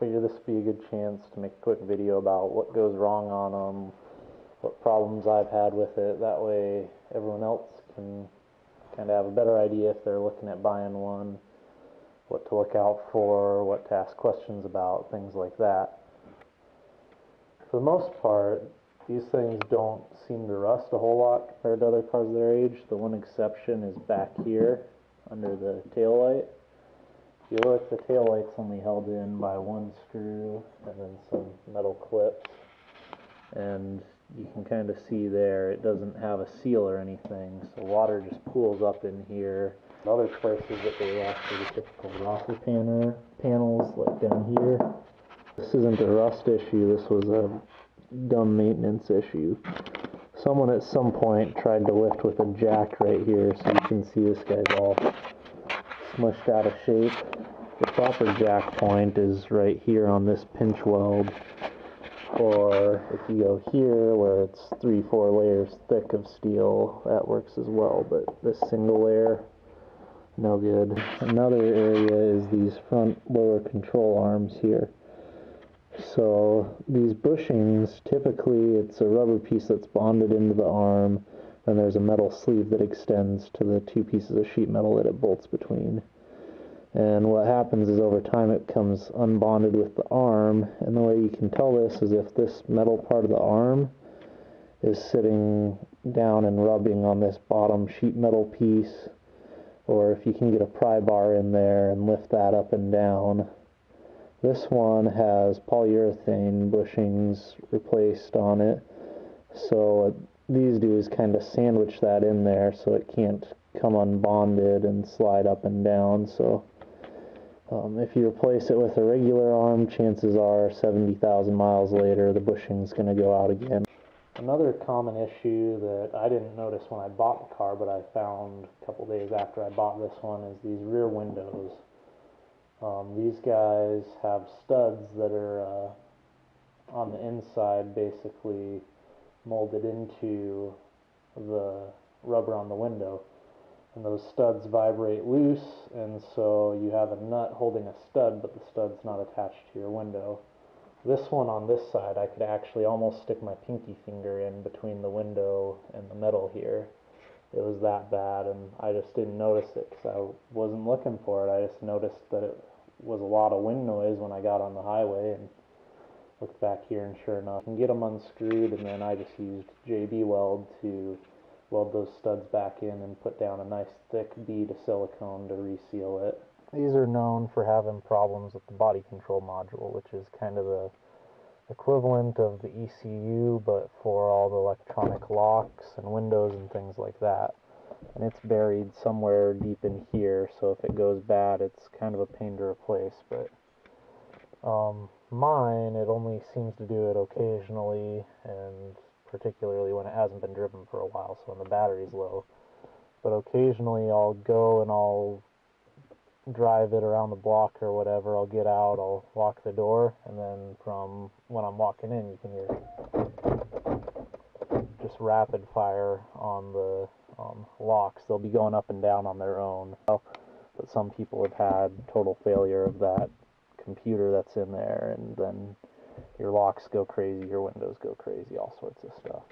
figured this would be a good chance to make a quick video about what goes wrong on them, what problems I've had with it. That way everyone else can kind of have a better idea if they're looking at buying one, what to look out for, what to ask questions about, things like that. For the most part, these things don't seem to rust a whole lot compared to other cars their age. The one exception is back here under the taillight. If you look, the taillight's only held in by one screw and then some metal clips. And you can kind of see there it doesn't have a seal or anything, so water just pools up in here. Other places that they rust are the typical rocker panels, like down here. This isn't a rust issue, this was a dumb maintenance issue. Someone at some point tried to lift with a jack right here, so you can see this guy's all smushed out of shape. The proper jack point is right here on this pinch weld, or if you go here where it's 3-4 layers thick of steel, that works as well, but this single layer, no good. Another area is these front lower control arms here. So these bushings, typically it's a rubber piece that's bonded into the arm, and there's a metal sleeve that extends to the two pieces of sheet metal that it bolts between. And what happens is over time it becomes unbonded with the arm, and the way you can tell this is if this metal part of the arm is sitting down and rubbing on this bottom sheet metal piece, or if you can get a pry bar in there and lift that up and down. This one has polyurethane bushings replaced on it, so what these do is kind of sandwich that in there so it can't come unbonded and slide up and down. So if you replace it with a regular arm, chances are 70,000 miles later the bushing's going to go out again. Another common issue that I didn't notice when I bought the car, but I found a couple days after I bought this one, is these rear windows. These guys have studs that are on the inside basically molded into the rubber on the window, and those studs vibrate loose, and so you have a nut holding a stud, but the stud's not attached to your window. This one on this side, I could actually almost stick my pinky finger in between the window and the metal here. It was that bad, and I just didn't notice it because I wasn't looking for it. I just noticed that it was a lot of wind noise when I got on the highway, and looked back here, and sure enough, you can get them unscrewed, and then I just used JB Weld to weld those studs back in and put down a nice thick bead of silicone to reseal it. These are known for having problems with the body control module, which is kind of the equivalent of the ECU, but for all the electronic locks and windows and things like that. And it's buried somewhere deep in here, so if it goes bad, it's kind of a pain to replace. But mine, it only seems to do it occasionally, and particularly when it hasn't been driven for a while, so when the battery's low. But occasionally I'll go and I'll drive it around the block or whatever. I'll get out, I'll lock the door, and then from when I'm walking in, you can hear just rapid fire on the locks. They'll be going up and down on their own. But some people have had total failure of that computer that's in there, and then your locks go crazy, your windows go crazy, all sorts of stuff.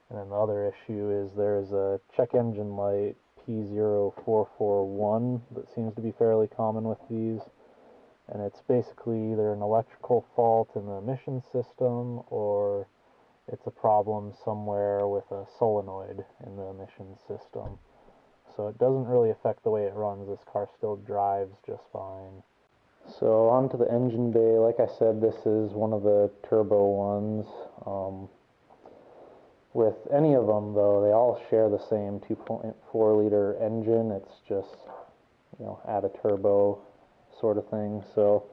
And then the other issue is there is a check engine light P0441 that seems to be fairly common with these, and it's basically either an electrical fault in the emission system, or it's a problem somewhere with a solenoid in the emission system. So it doesn't really affect the way it runs. This car still drives just fine. So onto the engine bay. Like I said, this is one of the turbo ones. With any of them, though, they all share the same 2.4 liter engine. It's just, add a turbo sort of thing. So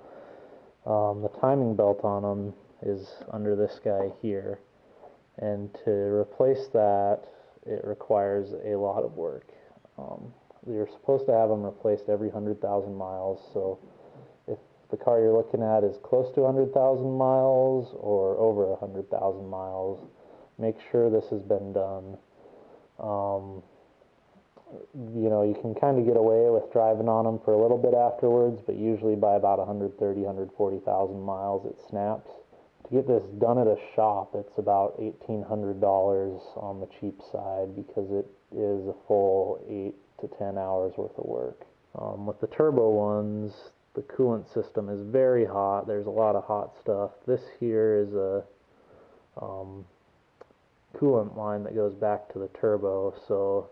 the timing belt on them is under this guy here. And to replace that, it requires a lot of work. You're supposed to have them replaced every 100,000 miles, so if the car you're looking at is close to 100,000 miles or over 100,000 miles, make sure this has been done. you know, you can kind of get away with driving on them for a little bit afterwards, but usually by about 130, 140,000 miles it snaps. To get this done at a shop, it's about $1,800 on the cheap side because it is a full 8 to 10 hours worth of work. With the turbo ones, the coolant system is very hot. There's a lot of hot stuff. This here is a coolant line that goes back to the turbo, so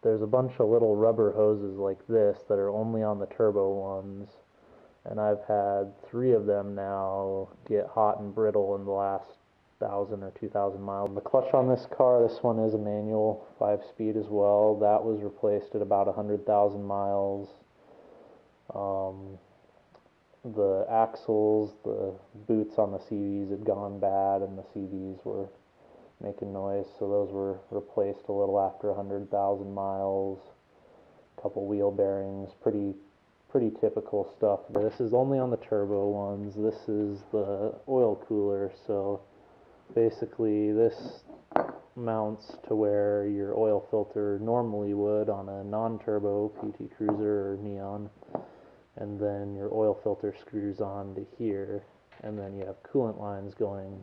there's a bunch of little rubber hoses like this that are only on the turbo ones, and I've had 3 of them now get hot and brittle in the last 1,000 or 2,000 miles. The clutch on this car, this one is a manual 5-speed as well. That was replaced at about 100,000 miles. The axles, the boots on the CVs had gone bad, and the CVs were making noise, so those were replaced a little after 100,000 miles. A couple wheel bearings, pretty typical stuff. This is only on the turbo ones. This is the oil cooler, so basically this mounts to where your oil filter normally would on a non-turbo PT Cruiser or Neon, and then your oil filter screws on to here, and then you have coolant lines going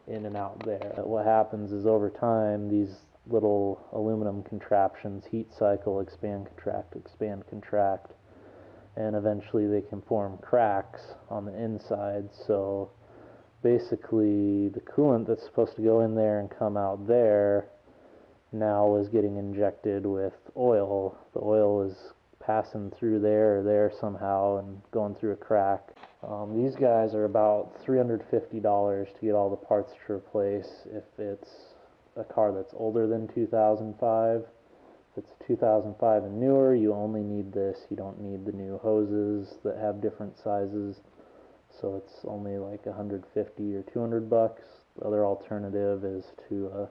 in and out there. What happens is over time these little aluminum contraptions heat cycle, expand, contract, and eventually they can form cracks on the inside. So basically the coolant that's supposed to go in there and come out there now is getting injected with oil. The oil is passing through there or there somehow and going through a crack. These guys are about $350 to get all the parts to replace if it's a car that's older than 2005. If it's 2005 and newer, you only need this. You don't need the new hoses that have different sizes. So it's only like 150 or 200 bucks. The other alternative is to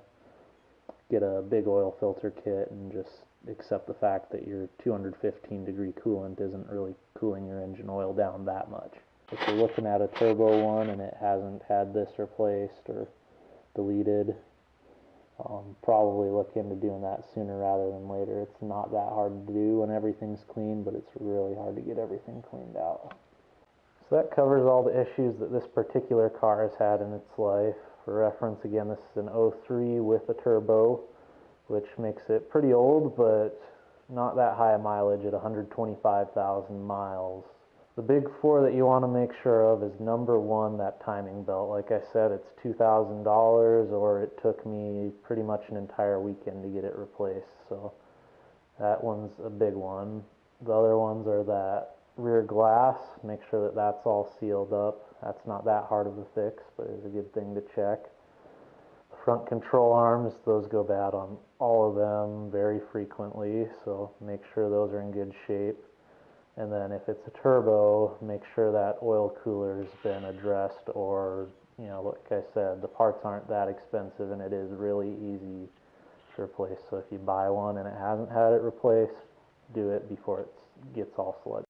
get a big oil filter kit and just accept the fact that your 215 degree coolant isn't really cooling your engine oil down that much. If you're looking at a turbo one and it hasn't had this replaced or deleted, probably look into doing that sooner rather than later. It's not that hard to do when everything's clean, but it's really hard to get everything cleaned out. So that covers all the issues that this particular car has had in its life. For reference, again, this is an 03 with a turbo, which makes it pretty old, but not that high a mileage at 125,000 miles. The big 4 that you want to make sure of is number 1, that timing belt. Like I said, it's $2,000, or it took me pretty much an entire weekend to get it replaced, so that one's a big one. The other ones are that rear glass. Make sure that that's all sealed up. That's not that hard of a fix, but it's a good thing to check. The front control arms, those go bad on all of them very frequently, so make sure those are in good shape. And then if it's a turbo, make sure that oil cooler's been addressed, or, you know, like I said, the parts aren't that expensive and it is really easy to replace. So if you buy one and it hasn't had it replaced, do it before it gets all sludgy.